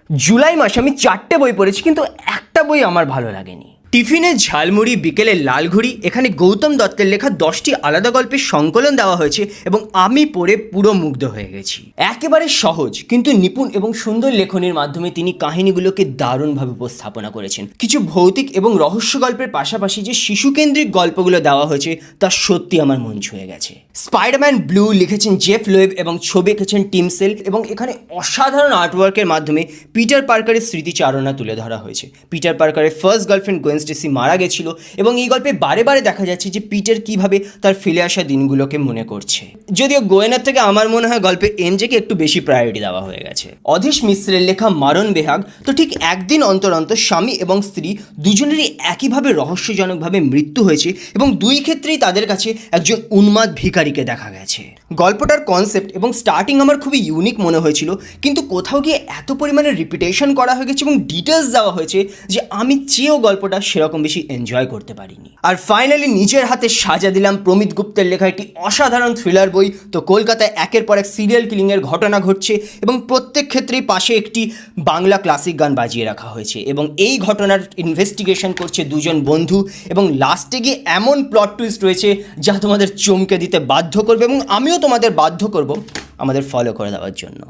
জুলাই মাসে আমি 4টে বই পড়েছি, কিন্তু একটা বই আমার ভালো লাগেনি। টিফিনে ঝালমুড়ি, বিকেলে লালঘুড়ি, এখানে গৌতম দত্তের লেখা 10টি আলাদা গল্পের সংকলন দেওয়া হয়েছে এবং আমি পড়ে পুরো মুগ্ধ হয়ে গেছি। একেবারে সহজ কিন্তু নিপুণ এবং সুন্দর লেখনীর মাধ্যমে তিনি কাহিনীগুলোকে দারুণভাবে উপস্থাপনা করেছেন। কিছু ভৌতিক এবং রহস্য গল্পের পাশাপাশি যে শিশুকেন্দ্রিক গল্পগুলো দেওয়া হয়েছে তা সত্যি আমার মন ছুঁয়ে গেছে। স্পাইডারম্যান ব্লু লিখেছেন জেফ লোয়েব এবং ছবি এঁকেছেন টিম সেল, এবং এখানে অসাধারণ আর্টওয়ার্কের মাধ্যমে পিটার পার্কারের স্মৃতিচারণা তুলে ধরা হয়েছে। পিটার পার্কারের ফার্স্ট গার্লফ্রেন্ড গোয়েন স্টেসি মারা গেছিল এবং এই গল্পে বারে বারে দেখা যাচ্ছে যে পিটার কিভাবে তার ফেলে আসা দিনগুলোকে মনে করছে। যদিও গোয়েনের থেকে আমার মনে হয় গল্পে এনজেকে একটু বেশি প্রায়োরিটি দেওয়া হয়ে গেছে। অধীশ মিশ্রের লেখা মারণ বেহাগ তো ঠিক একদিন অন্তর অন্তর স্বামী এবং স্ত্রী দুজনেরই একইভাবে রহস্যজনকভাবে মৃত্যু হয়েছে এবং দুই ক্ষেত্রেই তাদের কাছে একজন উন্মাদ ভিখারিকে দেখা গেছে। গল্পটার কনসেপ্ট এবং স্টার্টিং আমার খুবই ইউনিক মনে হয়েছিল, কিন্তু কোথাও গিয়ে এত পরিমাণে রিপিটেশন করা হয়ে গেছে এবং ডিটেলস দেওয়া হয়েছে যে আমি চেয়েও গল্পটা সেরকম বেশি এনজয় করতে পারিনি। আর ফাইনালি নিজের হাতে সাজা দিলাম প্রমিত গুপ্তের লেখা একটি অসাধারণ থ্রিলার বই। তো কলকাতায় একের পর এক সিরিয়াল কিলিংয়ের ঘটনা ঘটছে এবং প্রত্যেক ক্ষেত্রেই পাশে একটি বাংলা ক্লাসিক গান বাজিয়ে রাখা হয়েছে এবং এই ঘটনার ইনভেস্টিগেশন করছে দুজন বন্ধু, এবং লাস্টে গিয়ে এমন প্লট টুইস্ট রয়েছে যা তোমাদের চমকে দিতে বাধ্য করবে এবং আমিও তোমাদের বাধ্য করব আমাদের ফলো করে দেওয়ার জন্য।